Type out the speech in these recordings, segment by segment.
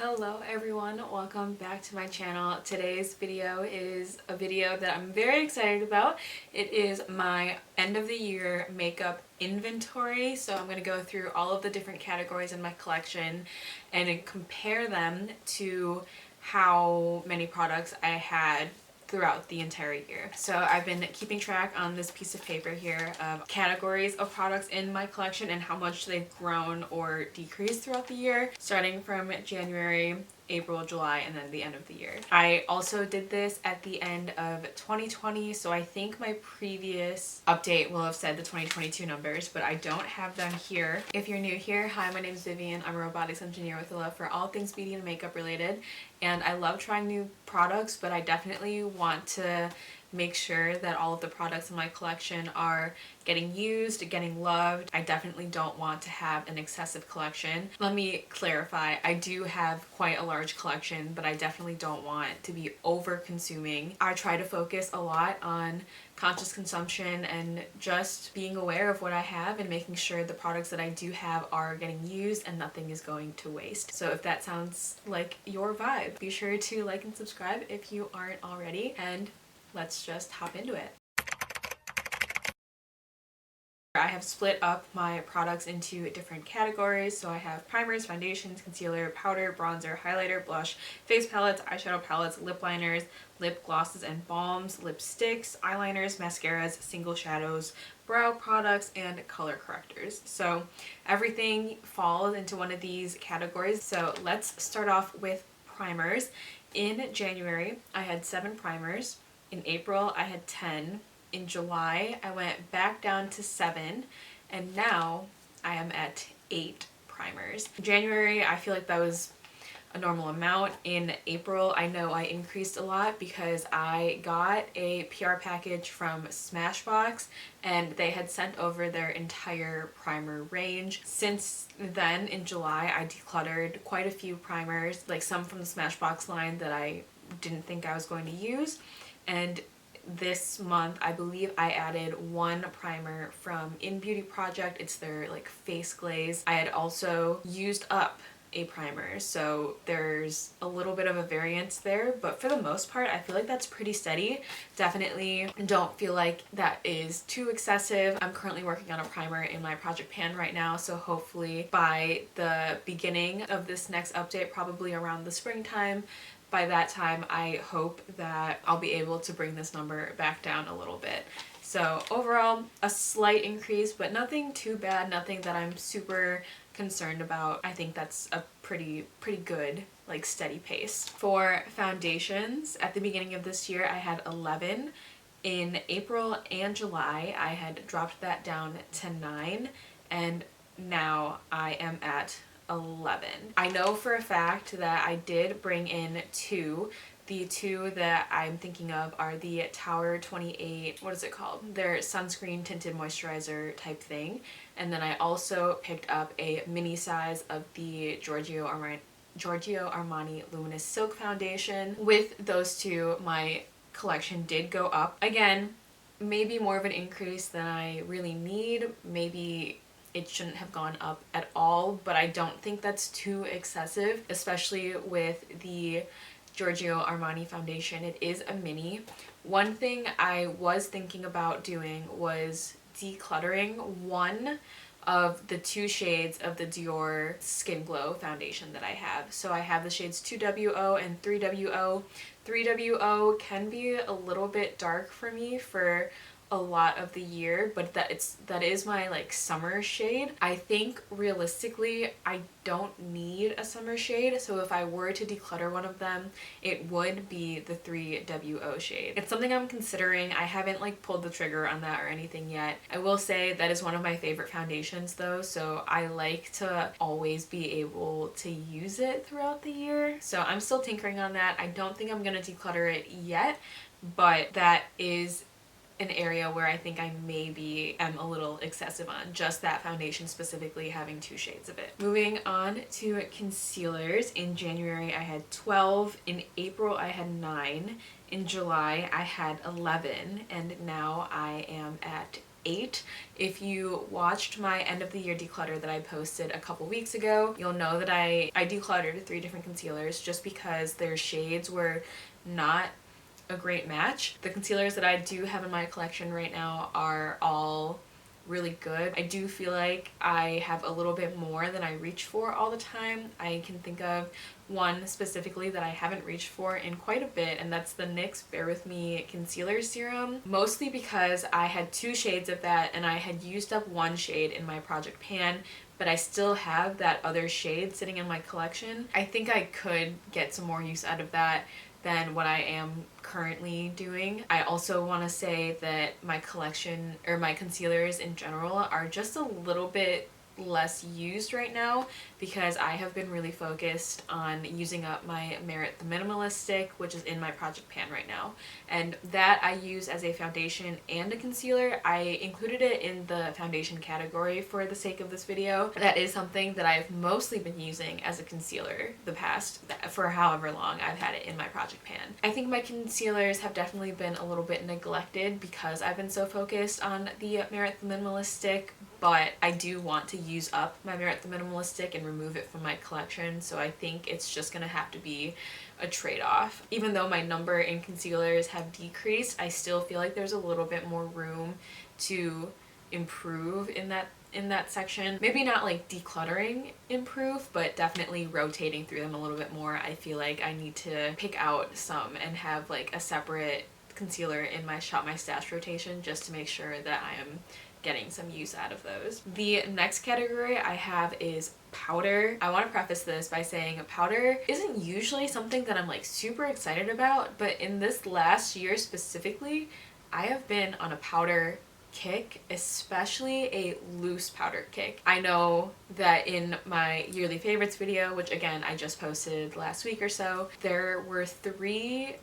Hello everyone, welcome back to my channel. Today's video is a video that I'm very excited about. It is my end of the year makeup inventory. So I'm going to go through all of the different categories in my collection and compare them to how many products I had throughout the entire year. So I've been keeping track on this piece of paper here of categories of products in my collection and how much they've grown or decreased throughout the year, starting from January, April, July, and then the end of the year. I also did this at the end of 2020, so I think my previous update will have said the 2022 numbers, but I don't have them here. If you're new here, hi, my name is Vivian. I'm a robotics engineer with a love for all things beauty and makeup related, and I love trying new products, but I definitely want to make sure that all of the products in my collection are getting used, getting loved. I definitely don't want to have an excessive collection. Let me clarify, I do have quite a large collection, but I definitely don't want to be over consuming. I try to focus a lot on conscious consumption and just being aware of what I have and making sure the products that I do have are getting used and nothing is going to waste. So if that sounds like your vibe, be sure to like and subscribe if you aren't already, and let's just hop into it. I have split up my products into different categories. So I have primers, foundations, concealer, powder, bronzer, highlighter, blush, face palettes, eyeshadow palettes, lip liners, lip glosses and balms, lipsticks, eyeliners, mascaras, single shadows, brow products, and color correctors. So everything falls into one of these categories. So let's start off with primers. In January, I had 7 primers. In April, I had 10. In July, I went back down to 7, and now I am at 8 primers. In January, I feel like that was a normal amount. In April, I know I increased a lot because I got a PR package from Smashbox and they had sent over their entire primer range. Since then, in July, I decluttered quite a few primers, like some from the Smashbox line that I didn't think I was going to use. And this month, I believe I added 1 primer from In Beauty Project. It's their like face glaze. I had also used up a primer, so there's a little bit of a variance there, but for the most part I feel like that's pretty steady. Definitely don't feel like that is too excessive. I'm currently working on a primer in my project pan right now, so hopefully by the beginning of this next update, probably around the springtime, by that time I hope that I'll be able to bring this number back down a little bit. So overall, a slight increase, but nothing too bad, nothing that I'm super concerned about. I think that's a pretty good, like, steady pace. For foundations, at the beginning of this year I had 11. In April and July I had dropped that down to 9, and now I am at 11. I know for a fact that I did bring in 2. The 2 that I'm thinking of are the Tower 28, what is it called? Their sunscreen tinted moisturizer type thing. And then I also picked up a mini size of the Giorgio Armani Luminous Silk Foundation. With those 2, my collection did go up. Again, maybe more of an increase than I really need. Maybe it shouldn't have gone up at all, but I don't think that's too excessive, especially with the Giorgio Armani foundation. It is a mini. One thing I was thinking about doing was decluttering 1 of the 2 shades of the Dior Skin Glow foundation that I have. So I have the shades 2WO and 3WO. 3WO can be a little bit dark for me for a lot of the year, but that is my like summer shade. I think realistically I don't need a summer shade, so if I were to declutter one of them, it would be the 3WO shade. It's something I'm considering. I haven't like pulled the trigger on that or anything yet. I will say that is one of my favorite foundations though, so I like to always be able to use it throughout the year. So I'm still tinkering on that. I don't think I'm gonna declutter it yet, but that is an area where I think I maybe am a little excessive on, just that foundation specifically, having 2 shades of it. Moving on to concealers. In January I had 12, in April I had 9, in July I had 11, and now I am at 8. If you watched my end of the year declutter that I posted a couple weeks ago, you'll know that I decluttered 3 different concealers just because their shades were not a great match. The concealers that I do have in my collection right now are all really good. I do feel like I have a little bit more than I reach for all the time. I can think of one specifically that I haven't reached for in quite a bit, and that's the NYX Bear With Me Concealer Serum. Mostly because I had 2 shades of that and I had used up 1 shade in my project pan, but I still have that other shade sitting in my collection. I think I could get some more use out of that than what I am currently doing. I also want to say that my collection, or my concealers in general, are just a little bit less used right now because I have been really focused on using up my Merit the Minimalist stick, which is in my project pan right now, and that I use as a foundation and a concealer. I included it in the foundation category for the sake of this video. That is something that I've mostly been using as a concealer for however long I've had it in my project pan. I think my concealers have definitely been a little bit neglected because I've been so focused on the Merit the Minimalist stick, but I do want to use up my Merit the Minimalist stick and remove it from my collection, so I think it's just gonna have to be a trade-off. Even though my number in concealers have decreased, I still feel like there's a little bit more room to improve in that section. Maybe not like decluttering improve, but definitely rotating through them a little bit more. I feel like I need to pick out some and have like a separate concealer in my Shop My Stash rotation just to make sure that I am getting some use out of those. The next category I have is powder. I want to preface this by saying powder isn't usually something that I'm like super excited about, but in this last year specifically, I have been on a powder kick, especially a loose powder kick. I know that in my yearly favorites video, which again I just posted last week or so, there were 3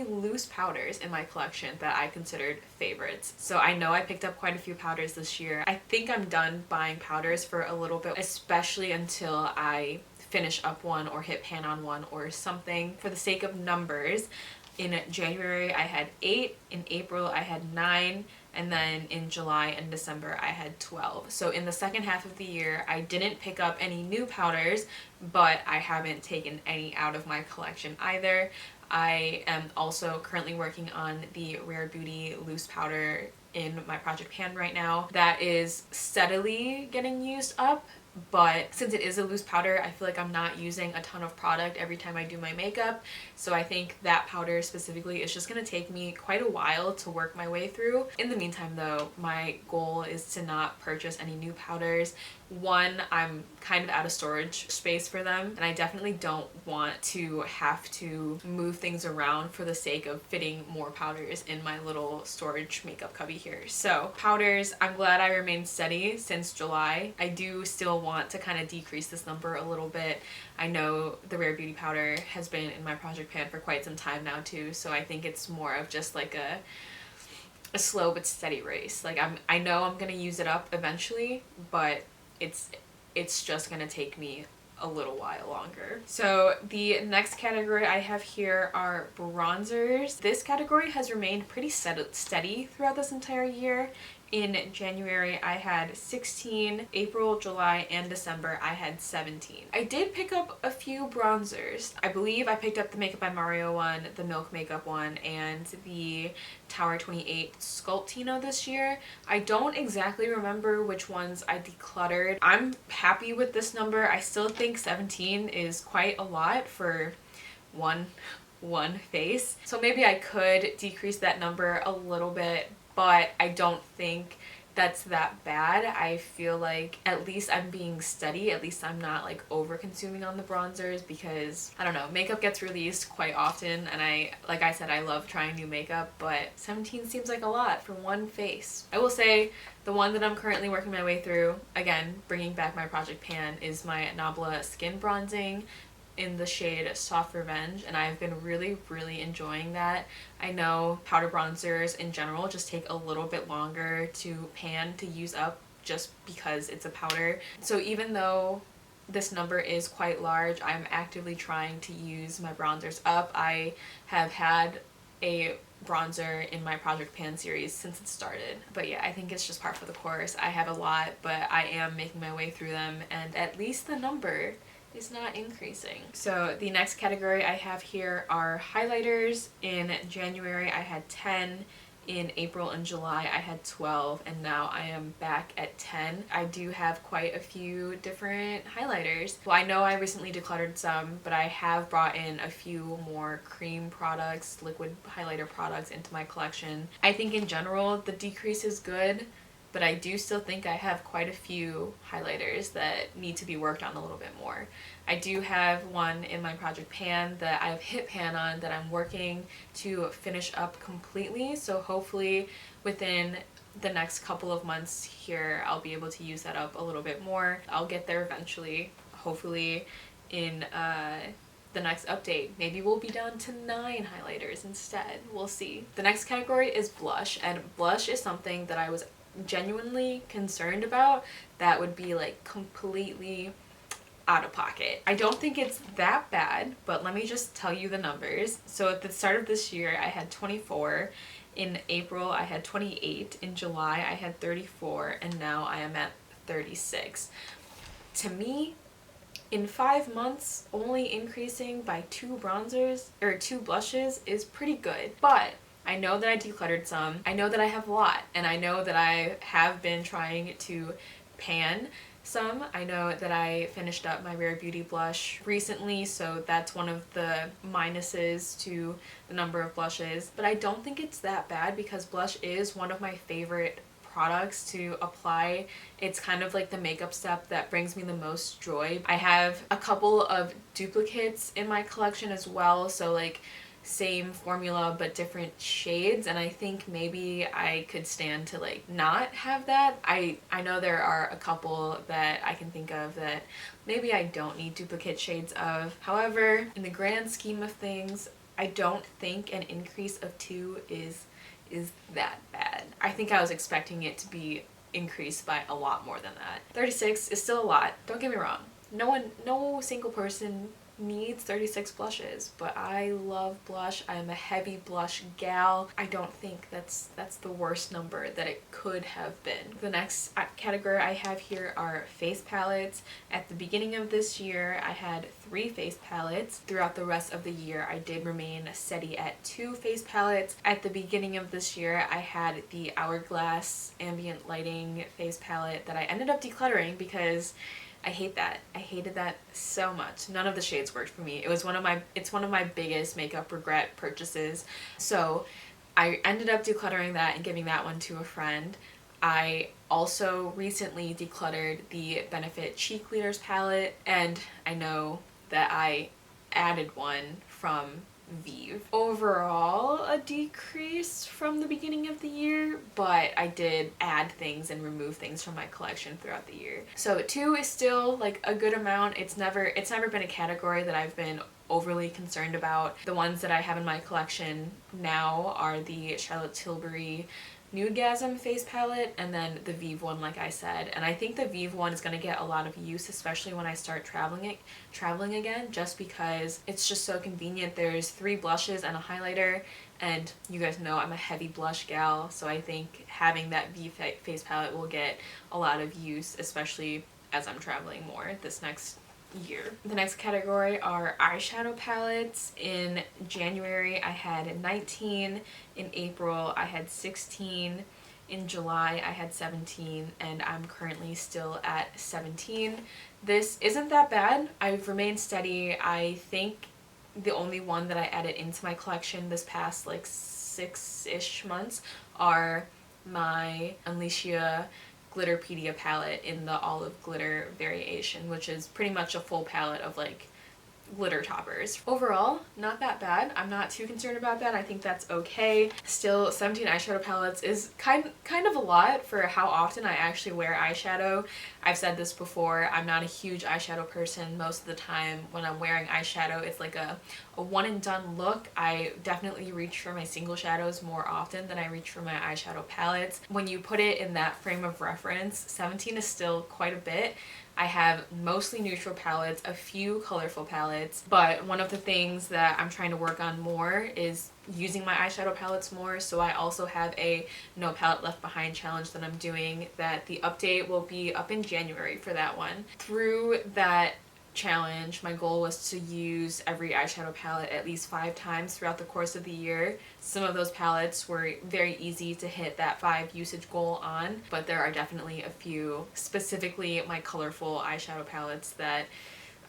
loose powders in my collection that I considered favorites. So I know I picked up quite a few powders this year. I think I'm done buying powders for a little bit, especially until I finish up one or hit pan on one or something. For the sake of numbers, in January I had 8, in April I had 9, and then in July and December I had 12. So in the second half of the year I didn't pick up any new powders, but I haven't taken any out of my collection either. I am also currently working on the Rare Beauty loose powder in my project pan right now. That is steadily getting used up, but since it is a loose powder, I feel like I'm not using a ton of product every time I do my makeup, so I think that powder specifically is just going to take me quite a while to work my way through. In the meantime though, my goal is to not purchase any new powders. One, I'm kind of out of storage space for them, and I definitely don't want to have to move things around for the sake of fitting more powders in my little storage makeup cubby here. So powders, I'm glad I remained steady since July. I do still want to kind of decrease this number a little bit. I know the Rare Beauty powder has been in my project pan for quite some time now too, so I think it's more of just like a slow but steady race. Like I know I'm gonna use it up eventually, but it's just gonna take me a little while longer. So the next category I have here are bronzers. This category has remained pretty steady throughout this entire year. In January I had 16, April, July, and December I had 17. I did pick up a few bronzers. I believe I picked up the Makeup by Mario one, the Milk Makeup one, and the Tower 28 Sculptino this year. I don't exactly remember which ones I decluttered. I'm happy with this number. I still think 17 is quite a lot for one face. So maybe I could decrease that number a little bit, but I don't think that's that bad. I feel like at least I'm being steady. At least I'm not like over consuming on the bronzers, because I don't know, makeup gets released quite often, and like I said, I love trying new makeup, but 17 seems like a lot for one face. I will say the one that I'm currently working my way through, again bringing back my project pan, is my Nabla Skin Bronzing in the shade Soft Revenge, and I've been really enjoying that. I know powder bronzers in general just take a little bit longer to pan to use up just because it's a powder. So even though this number is quite large, I'm actively trying to use my bronzers up. I have had a bronzer in my Project Pan series since it started. But yeah, I think it's just par for the course. I have a lot, but I am making my way through them, and at least the number is not increasing. So the next category I have here are highlighters. In January I had 10. In April and July I had 12, and now I am back at 10. I do have quite a few different highlighters. Well, I know I recently decluttered some, but I have brought in a few more cream products, liquid highlighter products into my collection. I think in general the decrease is good, but I do still think I have quite a few highlighters that need to be worked on a little bit more. I do have one in my Project Pan that I have hit pan on that I'm working to finish up completely, so hopefully within the next couple of months here I'll be able to use that up a little bit more. I'll get there eventually, hopefully in the next update. Maybe we'll be down to 9 highlighters instead. We'll see. The next category is blush, and blush is something that I was genuinely concerned about that would be like completely out of pocket. I don't think it's that bad, but let me just tell you the numbers. So at the start of this year I had 24, in April I had 28, in July I had 34, and now I am at 36. To me, in 5 months, only increasing by 2 bronzers or 2 blushes is pretty good. But I know that I decluttered some, I know that I have a lot, and I know that I have been trying to pan some. I know that I finished up my Rare Beauty blush recently, so that's one of the minuses to the number of blushes. But I don't think it's that bad because blush is one of my favorite products to apply. It's kind of like the makeup step that brings me the most joy. I have a couple of duplicates in my collection as well, so like same formula but different shades, and I think maybe I could stand to like not have that. I know there are a couple that I can think of that maybe I don't need duplicate shades of. However, in the grand scheme of things, I don't think an increase of 2 is that bad. I think I was expecting it to be increased by a lot more than that. 36 is still a lot, don't get me wrong. No single person needs 36 blushes, but I love blush. I am a heavy blush gal. I don't think that's the worst number that it could have been. The next category I have here are face palettes. At the beginning of this year I had 3 face palettes. Throughout the rest of the year I did remain steady at 2 face palettes. At the beginning of this year I had the Hourglass ambient lighting face palette that I ended up decluttering because I hate that. I hated that so much. None of the shades worked for me. It's one of my biggest makeup regret purchases. So I ended up decluttering that and giving that one to a friend. I also recently decluttered the Benefit Cheek Leaders palette, and I know that I added one from Viv. Overall, a decrease from the beginning of the year, but I did add things and remove things from my collection throughout the year. So 2 is still like a good amount. It's never been a category that I've been overly concerned about. The ones that I have in my collection now are the Charlotte Tilbury Nudegasm face palette and then the Viv one, like I said. And I think the Viv one is going to get a lot of use, especially when I start traveling again, just because it's just so convenient. There's 3 blushes and a highlighter, and you guys know I'm a heavy blush gal, so I think having that Viv face palette will get a lot of use, especially as I'm traveling more this next year. The next category are eyeshadow palettes. In January I had 19, in April I had 16, in July I had 17, and I'm currently still at 17. This isn't that bad. I've remained steady. I think the only one that I added into my collection this past like 6-ish months are my Unleashia Glitterpedia palette in the olive glitter variation, which is pretty much a full palette of like glitter toppers. Overall, not that bad. I'm not too concerned about that. I think that's okay. Still, 17 eyeshadow palettes is kind of a lot for how often I actually wear eyeshadow. I've said this before, I'm not a huge eyeshadow person. Most of the time when I'm wearing eyeshadow, it's like a one and done look. I definitely reach for my single shadows more often than I reach for my eyeshadow palettes. When you put it in that frame of reference, 17 is still quite a bit. I have mostly neutral palettes, a few colorful palettes, but one of the things that I'm trying to work on more is using my eyeshadow palettes more. So I also have a no palette left behind challenge that I'm doing, that the update will be up in January for that one. Through that challenge, my goal was to use every eyeshadow palette at least 5 times throughout the course of the year. Some of those palettes were very easy to hit that 5 usage goal on, but there are definitely a few, specifically my colorful eyeshadow palettes, that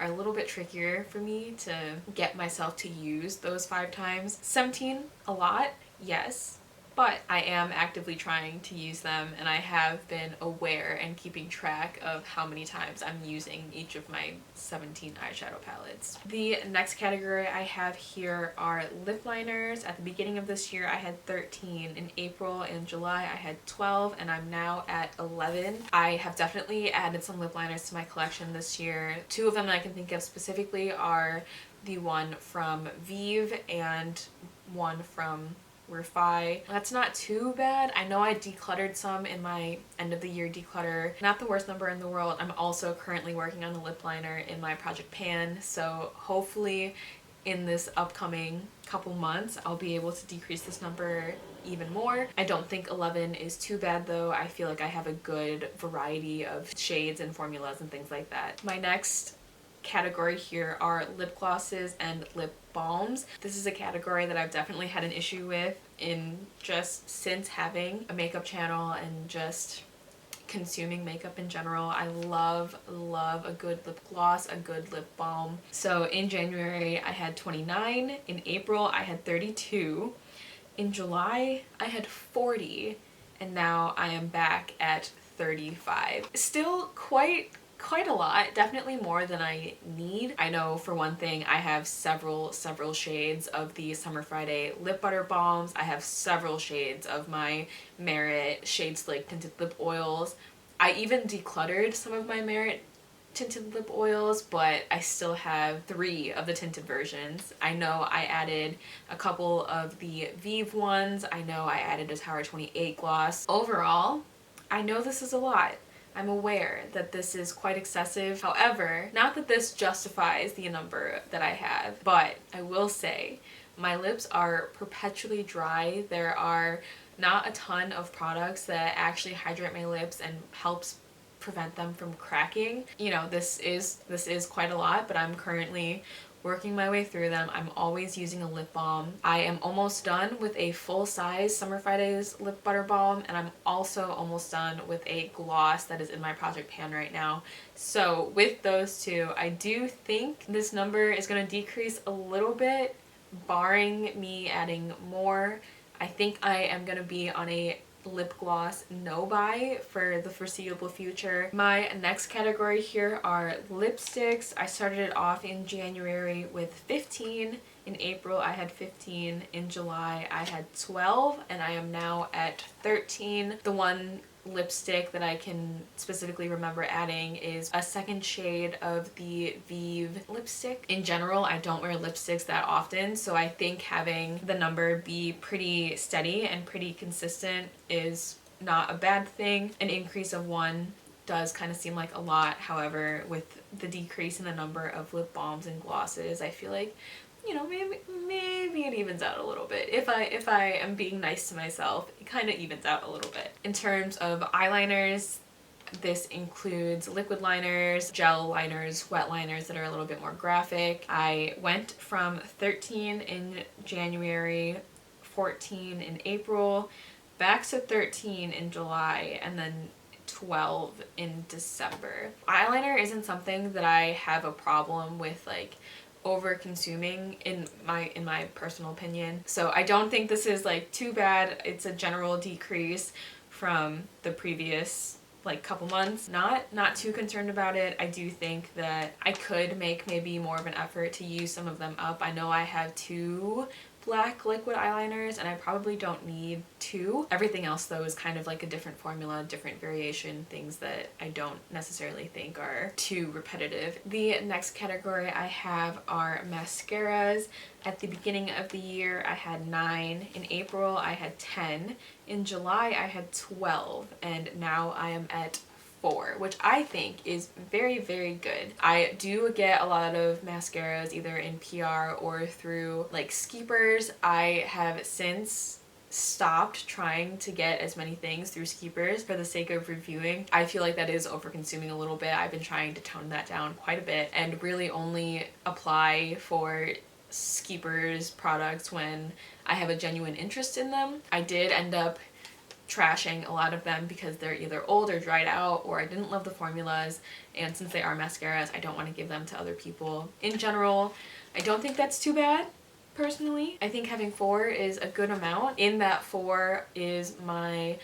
are a little bit trickier for me to get myself to use those 5 times. 17, a lot, yes, but I am actively trying to use them, and I have been aware and keeping track of how many times I'm using each of my 17 eyeshadow palettes. The next category I have here are lip liners. At the beginning of this year I had 13. In April and July I had 12, and I'm now at 11. I have definitely added some lip liners to my collection this year. 2 of them that I can think of specifically are the one from Viv and one from Refi. That's not too bad. I know I decluttered some in my end of the year declutter. Not the worst number in the world. I'm also currently working on a lip liner in my Project Pan, so hopefully in this upcoming couple months I'll be able to decrease this number even more. I don't think 11 is too bad though. I feel like I have a good variety of shades and formulas and things like that. My next category here are lip glosses and lip balms. This is a category that I've definitely had an issue with in just since having a makeup channel and just consuming makeup in general. I love a good lip gloss, a good lip balm. So in January I had 29, in April I had 32, in July I had 40, and now I am back at 35. Still quite a lot, definitely more than I need. I know for one thing I have several shades of the Summer Friday lip butter balms. I have several shades of my Merit Shade Slick tinted lip oils. I even decluttered some of my Merit tinted lip oils, but I still have 3 of the tinted versions. I know I added a couple of the Viv ones. I know I added a Tower 28 gloss. Overall, I know this is a lot. I'm aware that this is quite excessive. However, not that this justifies the number that I have, but I will say my lips are perpetually dry. There are not a ton of products that actually hydrate my lips and helps prevent them from cracking. You know, this is quite a lot, but I'm currently working my way through them. I'm always using a lip balm. I am almost done with a full-size Summer Fridays lip butter balm, and I'm also almost done with a gloss that is in my Project Pan right now. So with those 2, I do think this number is going to decrease a little bit, barring me adding more. I think I am going to be on a lip gloss no buy for the foreseeable future. My next category here are lipsticks. I started it off in January with 15. In April I had 15. In July I had 12, and I am now at 13. The one lipstick that I can specifically remember adding is a second shade of the Viv lipstick. In general, I don't wear lipsticks that often, so I think having the number be pretty steady and pretty consistent is not a bad thing. An increase of 1 does kind of seem like a lot. However, with the decrease in the number of lip balms and glosses, I feel like, you know, maybe it evens out a little bit. If I am being nice to myself, it kind of evens out a little bit. In terms of eyeliners, this includes liquid liners, gel liners, wet liners that are a little bit more graphic. I went from 13 in January, 14 in April, back to 13 in July, and then 12 in December. Eyeliner isn't something that I have a problem with, like, over consuming in my personal opinion. So I don't think this is like too bad. It's a general decrease from the previous like couple months. Not too concerned about it. I do think that I could make maybe more of an effort to use some of them up. I know I have 2 black liquid eyeliners and I probably don't need 2. Everything else though is kind of like a different formula, different variation, things that I don't necessarily think are too repetitive. The next category I have are mascaras. At the beginning of the year I had 9, in April I had 10, in July I had 12, and now I am at 4, which I think is very, very good. I do get a lot of mascaras either in PR or through like Skeepers. I have since stopped trying to get as many things through Skeepers for the sake of reviewing. I feel like that is over consuming a little bit. I've been trying to tone that down quite a bit and really only apply for Skeepers products when I have a genuine interest in them. I did end up trashing a lot of them because they're either old or dried out, or I didn't love the formulas, and since they are mascaras, I don't want to give them to other people. In general, I don't think that's too bad. Personally, I think having 4 is a good amount. In that 4 is my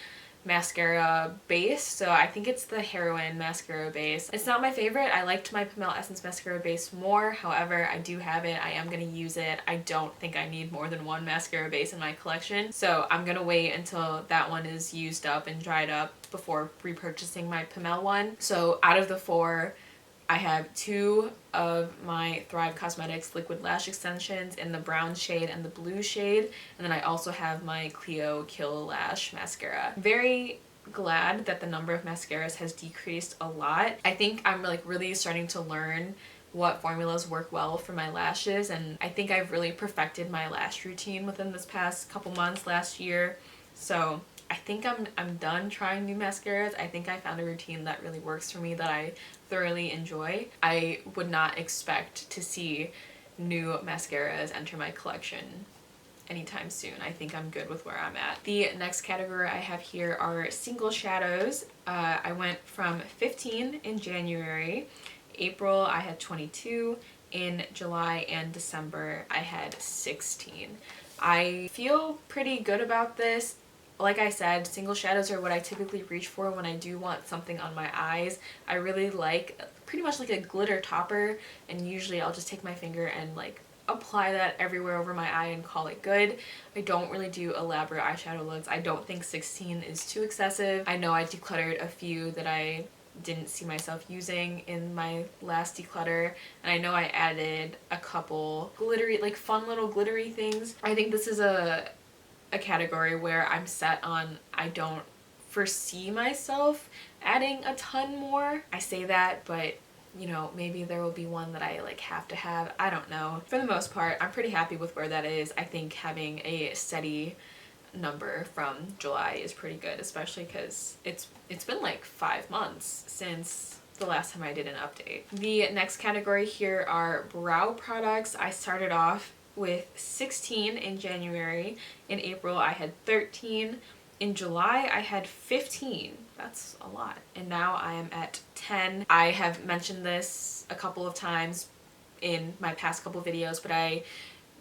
mascara base, so I think it's the Heroine mascara base. It's not my favorite. I liked my Pomel Essence mascara base more. However, I do have it. I am going to use it. I don't think I need more than one mascara base in my collection, so I'm going to wait until that one is used up and dried up before repurchasing my Pomel one. So out of the 4, I have 2 of my Thrive Cosmetics liquid lash extensions in the brown shade and the blue shade, and then I also have my Clio Kill Lash mascara. Very glad that the number of mascaras has decreased a lot. I think I'm like really starting to learn what formulas work well for my lashes, and I think I've really perfected my lash routine within this past couple months last year. So I think I'm done trying new mascaras. I think I found a routine that really works for me that I thoroughly enjoy. I would not expect to see new mascaras enter my collection anytime soon. I think I'm good with where I'm at. The next category I have here are single shadows. I went from 15 in January. April I had 22. In July and December I had 16. I feel pretty good about this. Like I said, single shadows are what I typically reach for when I do want something on my eyes. I really like pretty much like a glitter topper, and usually I'll just take my finger and like apply that everywhere over my eye and call it good. I don't really do elaborate eyeshadow looks. I don't think 16 is too excessive. I know I decluttered a few that I didn't see myself using in my last declutter, and I know I added a couple glittery, like fun little glittery things. I think this is a category where I'm set on, I don't foresee myself adding a ton more. I say that, but you know, maybe there will be one that I like have to have. I don't know. For the most part, I'm pretty happy with where that is. I think having a steady number from July is pretty good, especially because it's been like 5 months since the last time I did an update. The next category here are brow products. I started off with 16 in January. In April I had 13. In July I had 15. That's a lot. And now I am at 10. I have mentioned this a couple of times in my past couple videos, but I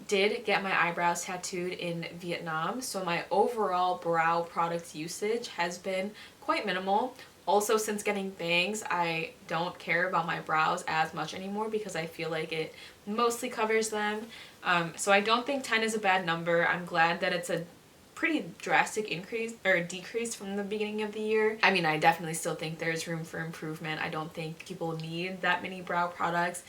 did get my eyebrows tattooed in Vietnam, so my overall brow product usage has been quite minimal. Also, since getting bangs, I don't care about my brows as much anymore because I feel like it mostly covers them. So I don't think 10 is a bad number. I'm glad that it's a pretty drastic increase or decrease from the beginning of the year. I mean, I definitely still think there's room for improvement. I don't think people need that many brow products,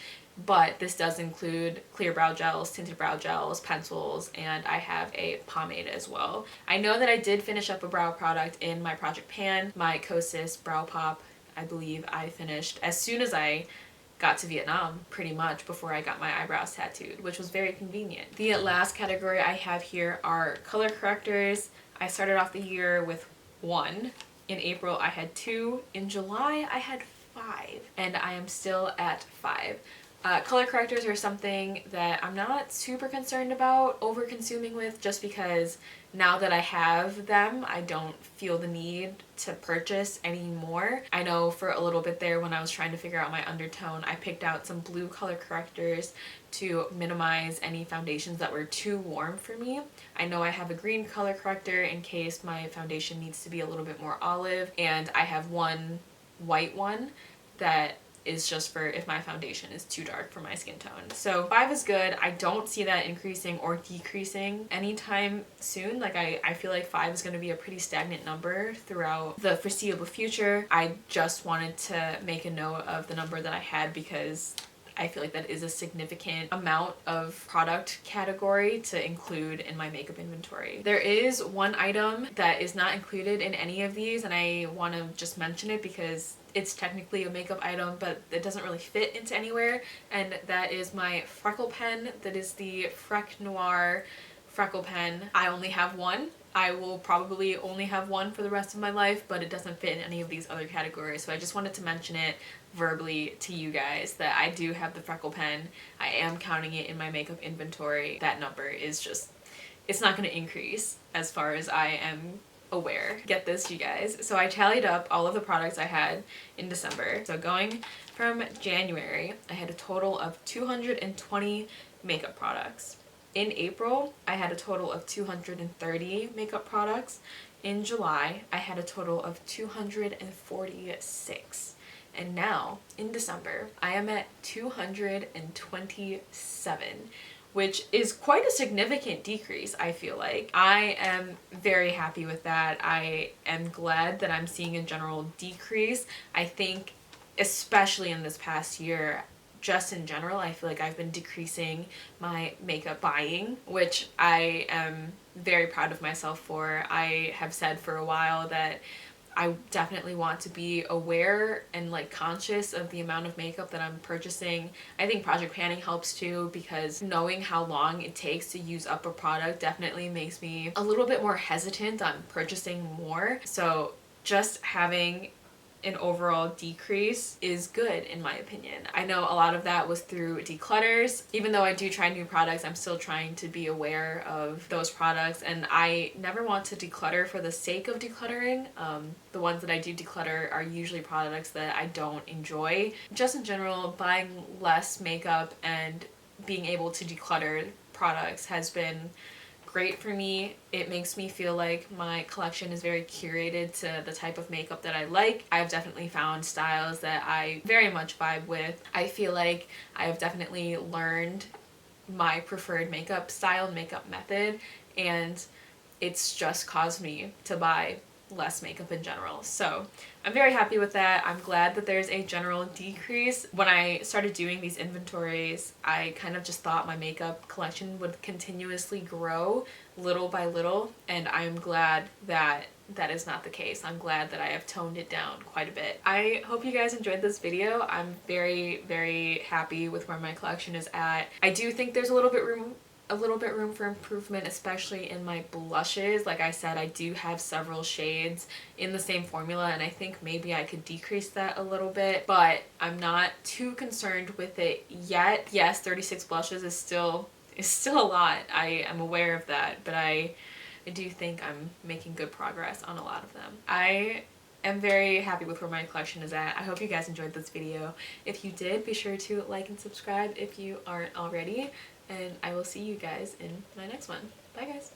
but this does include clear brow gels, tinted brow gels, pencils, and I have a pomade as well. I know that I did finish up a brow product in my Project Pan, my Kosas Brow Pop. I believe I finished as soon as I got to Vietnam, pretty much before I got my eyebrows tattooed, which was very convenient. The last category I have here are color correctors. I started off the year with 1. In April I had 2. In July I had 5, and I am still at 5. Color correctors are something that I'm not super concerned about over consuming with, just because now that I have them, I don't feel the need to purchase any more. I know for a little bit there when I was trying to figure out my undertone, I picked out some blue color correctors to minimize any foundations that were too warm for me. I know I have a green color corrector in case my foundation needs to be a little bit more olive, and I have one white one that is just for if my foundation is too dark for my skin tone. So 5 is good. I don't see that increasing or decreasing anytime soon. Like I feel like 5 is going to be a pretty stagnant number throughout the foreseeable future. I just wanted to make a note of the number that I had because I feel like that is a significant amount of product category to include in my makeup inventory. There is one item that is not included in any of these, and I want to just mention it because it's technically a makeup item, but it doesn't really fit into anywhere, and that is my freckle pen. That is the Freck Noir freckle pen. I only have one. I will probably only have one for the rest of my life, but it doesn't fit in any of these other categories, so I just wanted to mention it verbally to you guys that I do have the freckle pen. I am counting it in my makeup inventory. That number is just, it's not going to increase as far as I am aware. Get this, you guys. So I tallied up all of the products I had in December. So going from January, I had a total of 220 makeup products. In April, I had a total of 230 makeup products. In July, I had a total of 246. And now, in December, I am at 227, which is quite a significant decrease, I feel like. I am very happy with that. I am glad that I'm seeing a general decrease. I think, especially in this past year, just in general, I feel like I've been decreasing my makeup buying, which I am very proud of myself for. I have said for a while that I definitely want to be aware and like conscious of the amount of makeup that I'm purchasing. I think project planning helps too, because knowing how long it takes to use up a product definitely makes me a little bit more hesitant on purchasing more. So just having an overall decrease is good in my opinion. I know a lot of that was through declutters. Even though I do try new products, I'm still trying to be aware of those products, and I never want to declutter for the sake of decluttering. The ones that I do declutter are usually products that I don't enjoy. Just in general, buying less makeup and being able to declutter products has been great for me. It makes me feel like my collection is very curated to the type of makeup that I like. I've definitely found styles that I very much vibe with. I feel like I have definitely learned my preferred makeup style, makeup method, and it's just caused me to buy less makeup in general. So I'm very happy with that. I'm glad that there's a general decrease. When I started doing these inventories, I kind of just thought my makeup collection would continuously grow little by little, and I'm glad that that is not the case. I'm glad that I have toned it down quite a bit. I hope you guys enjoyed this video. I'm very, very happy with where my collection is at. I do think there's a little bit room for improvement, especially in my blushes. Like I said, I do have several shades in the same formula, and I think maybe I could decrease that a little bit, but I'm not too concerned with it yet. Yes, 36 blushes is still a lot. I am aware of that, but I do think I'm making good progress on a lot of them. I am very happy with where my collection is at. I hope you guys enjoyed this video. If you did, be sure to like and subscribe if you aren't already, and I will see you guys in my next one. Bye guys!